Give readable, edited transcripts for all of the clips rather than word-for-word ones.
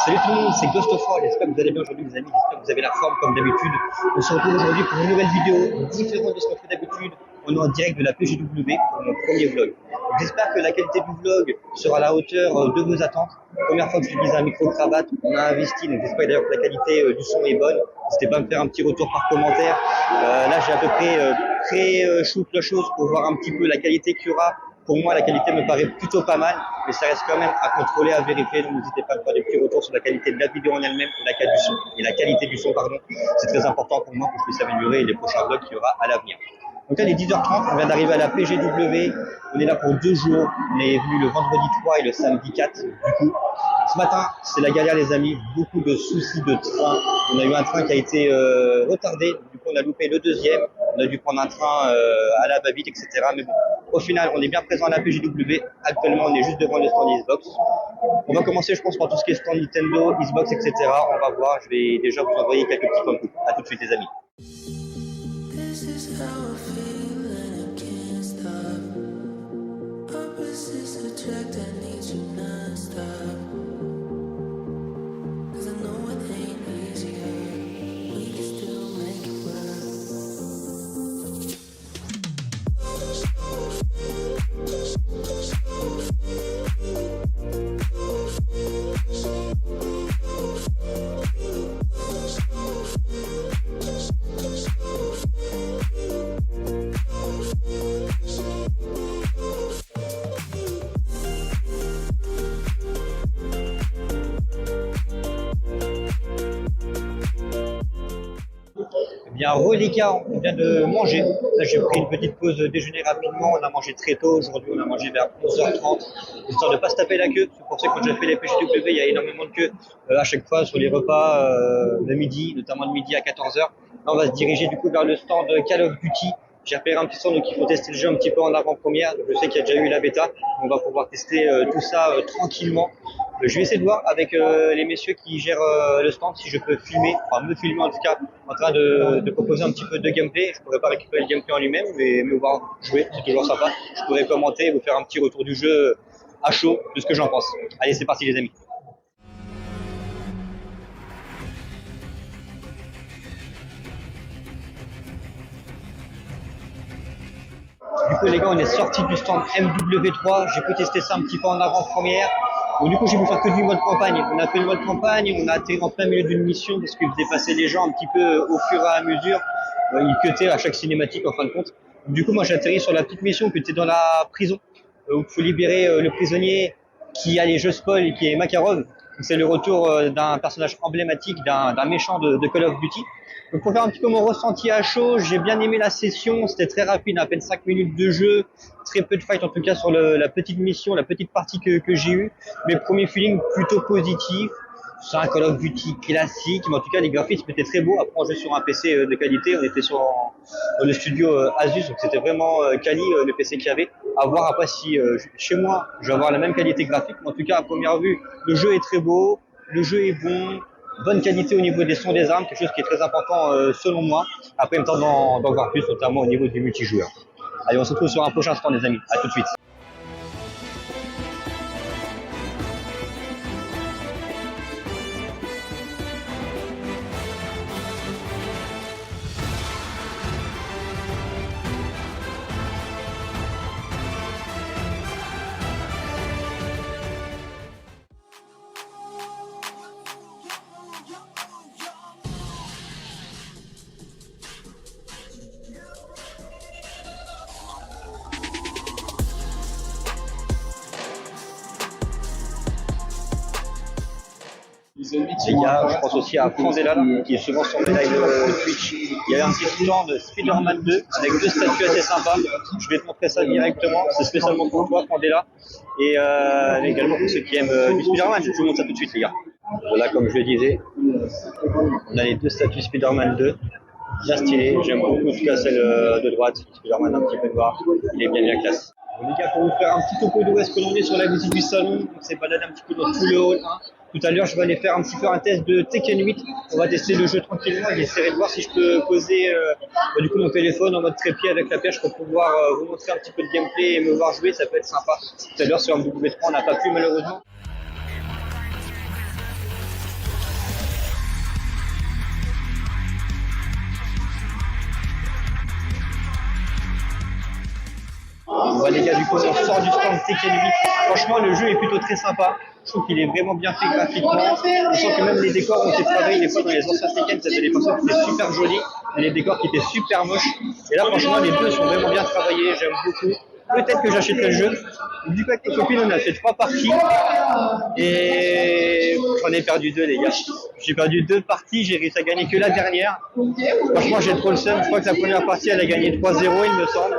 Salut tout le monde, c'est Ghost of War, j'espère que vous allez bien aujourd'hui les amis, j'espère que vous avez la forme comme d'habitude. On se retrouve aujourd'hui pour une nouvelle vidéo différente de ce qu'on fait d'habitude. On est en direct de la PGW pour mon premier vlog. J'espère que la qualité du vlog sera à la hauteur de vos attentes. Première fois que j'utilise un micro-cravate, on a investi, donc j'espère d'ailleurs que la qualité du son est bonne. N'hésitez pas à me faire un petit retour par commentaire. Là j'ai à peu près pré-shoot la chose pour voir un petit peu la qualité qu'il y aura. Pour moi, la qualité me paraît plutôt pas mal, mais ça reste quand même à contrôler, à vérifier. Donc, n'hésitez pas à me faire des petits retours sur la qualité de la vidéo en elle-même et la qualité du son, pardon. C'est très important pour moi pour que je puisse améliorer les prochains vlogs qu'il y aura à l'avenir. Donc là, il est 10h30, on vient d'arriver à la PGW. On est là pour 2 jours. On est venu le vendredi 3 et le samedi 4. Du coup, ce matin, c'est la galère, les amis. Beaucoup de soucis de train. On a eu un train qui a été retardé. Du coup, on a loupé le deuxième. On a dû prendre un train à la va-vite, etc. Mais bon, au final, on est bien présent à la PGW. Actuellement, on est juste devant le stand Xbox. On va commencer, je pense, par tout ce qui est stand Nintendo, Xbox, etc. On va voir. Je vais déjà vous envoyer quelques petits concours. À tout de suite, les amis. This is how I feel and I can't stop. Opposites attract, I need you non-stop. 'Cause I know it ain't easy, we can still make it work. Bien, les gars, on vient de manger. Là, j'ai pris une petite pause déjeuner rapidement. On a mangé très tôt. Aujourd'hui, on a mangé vers 11h30, histoire de ne pas se taper la queue. C'est pour ça que quand j'ai fait les PGW, il y a énormément de queue à chaque fois sur les repas de midi, notamment de midi à 14h. Là, on va se diriger du coup vers le stand Call of Duty. J'ai repéré un petit stand donc il faut tester le jeu un petit peu en avant-première. Je sais qu'il y a déjà eu la bêta. On va pouvoir tester tout ça tranquillement. Je vais essayer de voir avec les messieurs qui gèrent le stand si je peux filmer, enfin me filmer en tout cas, en train de proposer un petit peu de gameplay. Je pourrais pas récupérer le gameplay en lui-même, mais voir jouer, c'est toujours sympa. Je pourrais commenter et vous faire un petit retour du jeu à chaud de ce que j'en pense. Allez, c'est parti les amis. Du coup les gars, on est sorti du stand MW3, j'ai pu tester ça un petit peu en avant-première. Donc du coup j'ai pu faire que du mode campagne. On a fait le mode campagne, on a atterri en plein milieu d'une mission parce qu'il faisait passer les gens un petit peu au fur et à mesure. Ils cutaient à chaque cinématique en fin de compte. Donc, du coup moi j'ai atterri sur la petite mission qui était dans la prison, où il faut libérer le prisonnier qui a les jeux spoil, qui est Makarov. C'est le retour d'un personnage emblématique, d'un méchant de Call of Duty. Donc pour faire un petit peu mon ressenti à chaud, j'ai bien aimé la session, c'était très rapide, à peine 5 minutes de jeu, très peu de fight en tout cas sur la petite mission, la petite partie que j'ai eue. Mes premiers feelings plutôt positifs, c'est un Call of Duty classique, mais en tout cas les graphismes étaient très beaux. Après on jouait sur un PC de qualité, on était sur le studio Asus, donc c'était vraiment quali le PC qu'il y avait. À voir après si chez moi je vais avoir la même qualité graphique, mais en tout cas à première vue, le jeu est très beau, le jeu est bon. Bonne qualité au niveau des sons des armes, quelque chose qui est très important selon moi. Après, en même temps, d'en voir plus, notamment au niveau du multijoueur. Allez, on se retrouve sur un prochain stand, les amis. À tout de suite. Les gars, je pense aussi à Frandela, qui est souvent sur mes lives Twitch. Il y avait un petit stand Spider-Man 2 avec 2 statues assez sympas. Je vais te montrer ça directement. C'est spécialement pour toi, Frandela. Et également pour ceux qui aiment du Spider-Man. Je vous montre ça tout de suite, les gars. Voilà, comme je le disais, on a les 2 statues Spider-Man 2. Bien stylé. J'aime beaucoup, en tout cas, celle de droite. Spider-Man un petit peu noir. Il est bien classe. Bon, les gars, pour vous faire un petit topo de où est-ce que l'on est sur la visite du salon, on s'est baladé un petit peu dans tout le hall 1. Tout à l'heure, je vais aller faire un petit peu un test de Tekken 8. On va tester le jeu tranquillement et j'essaierai de voir si je peux poser du coup mon téléphone en mode trépied avec la perche pour pouvoir vous montrer un petit peu de gameplay et me voir jouer. Ça peut être sympa. Tout à l'heure sur MW3, on n'a pas pu malheureusement. Bon, les gars, du coup, on sort du stand Tekken 8. Franchement, le jeu est plutôt très sympa. Je trouve qu'il est vraiment bien fait graphiquement. On sent que même les décors ont été travaillés. Des fois, dans les anciens Tekken, ça faisait des personnes qui étaient super jolies, et les décors qui étaient super moches. Et là, franchement, les deux sont vraiment bien travaillés. J'aime beaucoup. Peut-être que j'achèterai le jeu. Du coup, avec mes copines, on a fait 3 parties. Et j'en ai perdu 2, les gars. J'ai perdu 2 parties. J'ai réussi à gagner que la dernière. Franchement, j'ai trop le seum. Je crois que la première partie, elle a gagné 3-0, il me semble.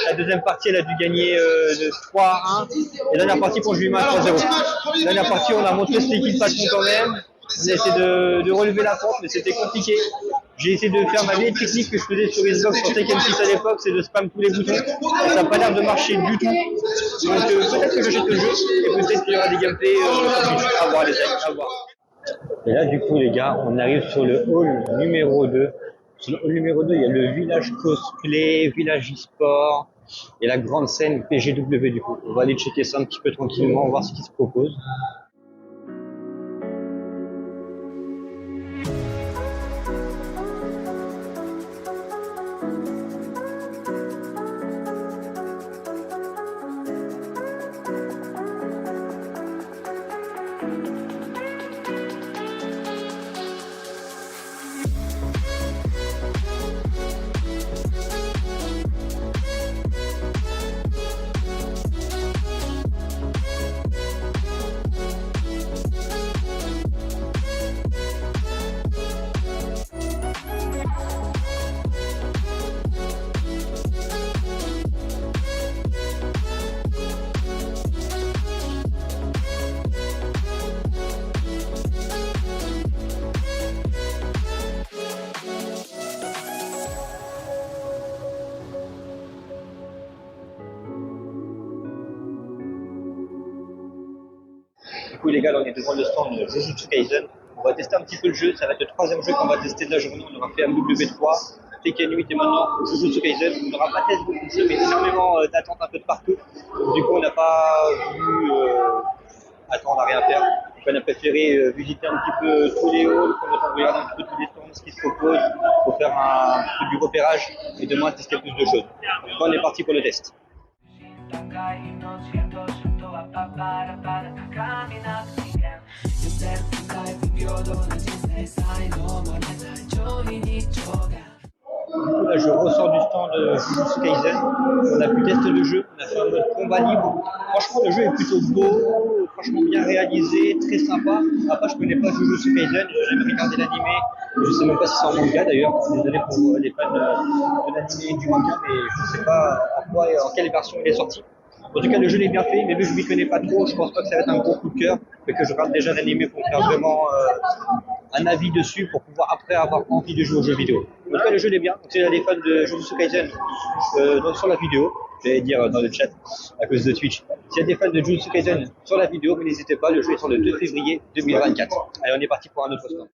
La deuxième partie, elle a dû gagner de 3-1. Et la dernière partie, quand je lui mets 3-0. La dernière partie, on a montré cette équipe patron quand même. On a essayé de relever la pente, mais c'était compliqué. J'ai essayé de faire ma vieille technique que je faisais sur Xbox sur Tekken 6 à l'époque, c'est de spam tous les boutons. Et ça n'a pas l'air de marcher du tout. Donc peut-être que j'achète le jeu, et peut-être qu'il y aura des gameplays sur Twitch. À voir les amis, à voir. Et là, du coup, les gars, on arrive sur le hall numéro 2. Sur le hall numéro 2, il y a le village cosplay, village e-sport et la grande scène PGW, du coup. On va aller checker ça un petit peu tranquillement, voir ce qui se propose. Du coup, les gars, là, on est devant le stand de Jujutsu Kaisen. On va tester un petit peu le jeu. Ça va être le 3e jeu qu'on va tester de la journée. On aura fait MW3, Tekken 8 et maintenant Jujutsu Kaisen. On n'aura pas testé beaucoup de jeux, mais énormément d'attentes un peu de partout. Donc, du coup, on n'a pas voulu attendre à rien faire. Donc, on a préféré visiter un petit peu tous les halls, regarder un petit peu tous les stands, ce qui se propose, pour faire un petit peu du repérage et demain tester plus de choses. Donc, on est parti pour le test. Du coup, là, je ressors du stand de Jujutsu Kaisen. On a pu tester le jeu. On a fait un mode combat libre. Franchement, le jeu est plutôt beau, franchement bien réalisé, très sympa. Après, je connais pas Jujutsu Kaisen. J'ai jamais regardé l'animé. Je sais même pas si c'est en manga d'ailleurs. Désolé pour les fans de l'animé et du manga, mais je sais pas en quoi et en quelle version il est sorti. En tout cas, le jeu est bien fait, mais vu que je m'y connais pas trop, je pense pas que ça va être un gros coup de cœur, mais que je regarde déjà l'animé pour faire vraiment un avis dessus, pour pouvoir après avoir envie de jouer aux jeux vidéo. En tout cas, le jeu est bien. Donc, s'il y a des fans de Jujutsu Kaisen sur la vidéo, j'allais dire dans le chat à cause de Twitch, s'il y a des fans de Jujutsu Kaisen sur la vidéo, n'hésitez pas, le jeu est sur le 2 février 2024. Allez, on est parti pour un autre stand.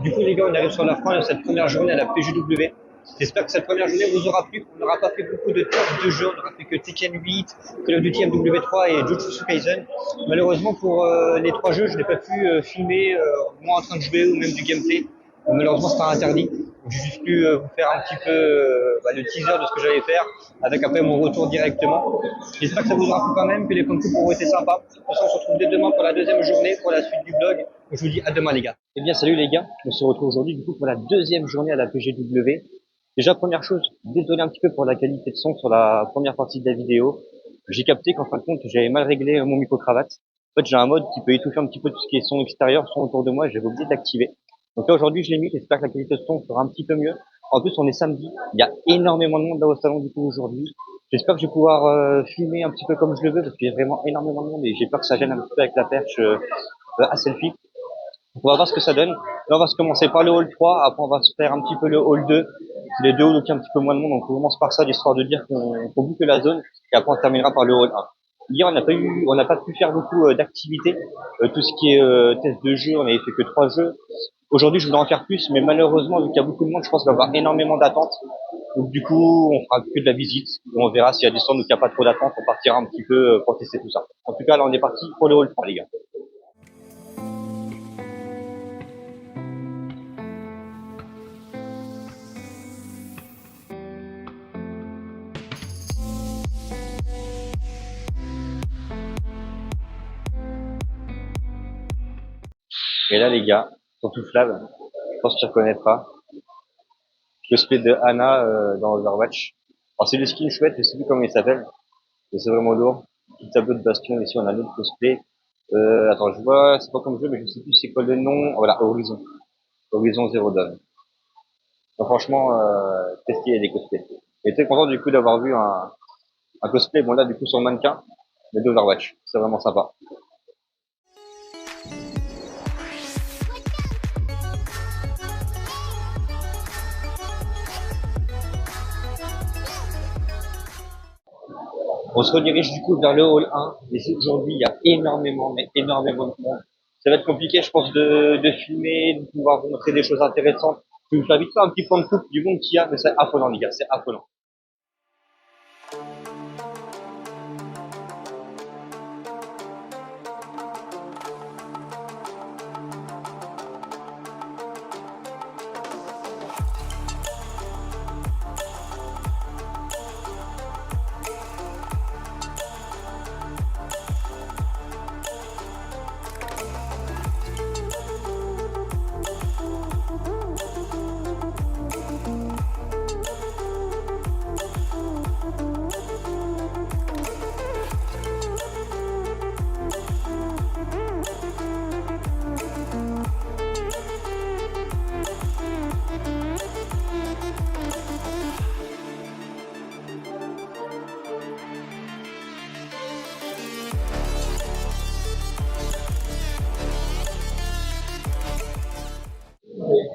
Du coup, les gars, on arrive sur la fin de cette première journée à la PGW. J'espère que cette première journée vous aura plu. On n'aura pas fait beaucoup de tests de jeux, on n'aura fait que Tekken 8, Call of Duty MW3 et Jujutsu Kaisen. Malheureusement, pour les 3 jeux, je n'ai pas pu filmer moi en train de jouer ou même du gameplay. Malheureusement, c'était interdit. Donc, j'ai juste pu vous faire un petit peu le teaser de ce que j'allais faire, avec après mon retour directement. J'espère que ça vous aura plu quand même, que les points de coupe auront été sympas. De toute façon, on se retrouve dès demain pour la 2e journée, pour la suite du vlog. Je vous dis à demain, les gars. Eh bien, salut les gars. On se retrouve aujourd'hui du coup pour la 2e journée à la PGW. Déjà, première chose, désolé un petit peu pour la qualité de son sur la première partie de la vidéo. J'ai capté qu'en fin de compte, j'avais mal réglé mon micro-cravate. En fait, j'ai un mode qui peut étouffer un petit peu tout ce qui est son extérieur, son autour de moi, et j'avais oublié de l'activer. Donc là, aujourd'hui, je l'ai mis, j'espère que la qualité de son sera un petit peu mieux. En plus, on est samedi, il y a énormément de monde là au salon du coup aujourd'hui. J'espère que je vais pouvoir filmer un petit peu comme je le veux, parce qu'il y a vraiment énormément de monde, et j'ai peur que ça gêne un petit peu avec la perche à selfie. On va voir ce que ça donne. Là, on va se commencer par le hall 3, après on va se faire un petit peu le hall 2. Les deux halls où il y a un petit peu moins de monde, donc on commence par ça, l'histoire de dire qu'on boucle la zone, et après on terminera par le hall 1. Hier, on n'a pas pu faire beaucoup d'activités. Tout ce qui est test de jeu, on n'avait fait que 3 jeux. Aujourd'hui, je voulais en faire plus, mais malheureusement, vu qu'il y a beaucoup de monde, je pense qu'il va y avoir énormément d'attentes. Donc du coup, on fera que de la visite. Et on verra s'il y a des stands où il n'y a pas trop d'attente, on partira un petit peu pour tester tout ça. En tout cas, là, on est parti pour le hall 3, les gars. Et là, les gars, surtout Flav, je pense que tu reconnaîtras. Cosplay de Anna dans Overwatch. Alors c'est le skin chouette, je sais plus comment il s'appelle, mais c'est vraiment lourd. Petit tableau de bastion ici, on a l'autre cosplay. Attends, je vois, c'est pas comme jeu, mais je sais plus c'est quoi le nom. Voilà, Horizon. Horizon Zero Dawn. Donc franchement, très stylé les cosplays. Et très content du coup d'avoir vu un cosplay, bon là du coup sur mannequin, mais d'Overwatch. C'est vraiment sympa. On se redirige du coup vers le hall 1. Et aujourd'hui, il y a énormément, mais énormément de monde. Ça va être compliqué, je pense, de filmer, de pouvoir vous montrer des choses intéressantes. Je vais vous faire vite faire un petit point de coupe du monde qu'il y a, mais c'est affolant, les gars, c'est affolant.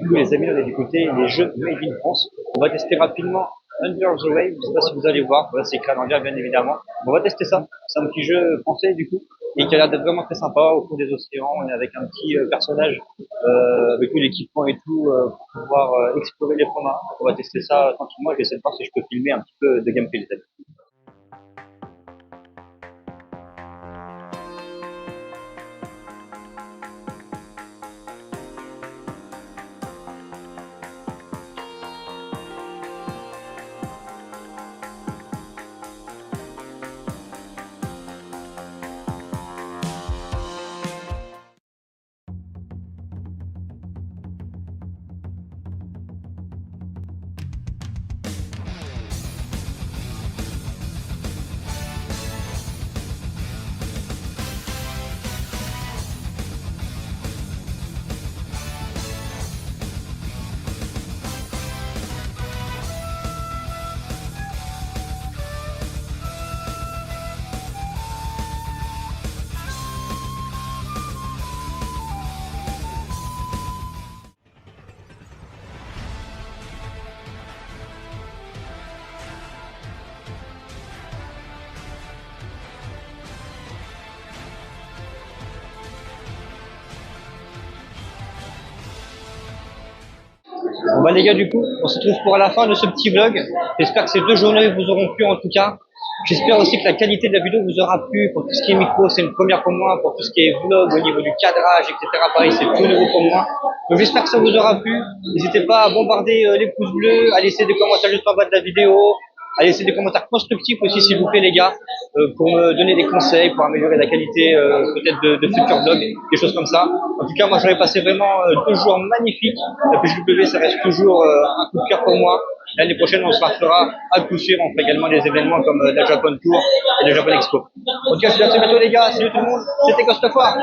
Du coup, les amis, on est du côté des jeux Made in France. On va tester rapidement Under the Wave. Je sais pas si vous allez voir. Voilà, c'est écrit en anglais, bien évidemment. On va tester ça. C'est un petit jeu français, du coup, et qui a l'air d'être vraiment très sympa. Au fond des océans, on est avec un petit personnage, avec tout l'équipement et tout, pour pouvoir explorer les fonds marins. On va tester ça tranquillement. Je vais essayer de voir si je peux filmer un petit peu de gameplay, les amis. Bon bah les gars, du coup, on se retrouve pour la fin de ce petit vlog. J'espère que ces 2 journées vous auront plu en tout cas. J'espère aussi que la qualité de la vidéo vous aura plu. Pour tout ce qui est micro, c'est une première pour moi. Pour tout ce qui est vlog au niveau du cadrage, etc. Pareil, c'est tout nouveau pour moi. Donc j'espère que ça vous aura plu. N'hésitez pas à bombarder les pouces bleus, à laisser des commentaires juste en bas de la vidéo, à laisser des commentaires constructifs aussi s'il vous plaît les gars, pour me donner des conseils, pour améliorer la qualité peut-être de futurs vlogs, des choses comme ça. En tout cas, moi j'avais passé vraiment 2 jours magnifiques. La PGW, ça reste toujours un coup de cœur pour moi. L'année prochaine, on se fera à coup sûr. On fait également des événements comme la Japan Tour et le Japan Expo. En tout cas, je vous dis à très bientôt les gars. Salut tout le monde. C'était Costa Foire.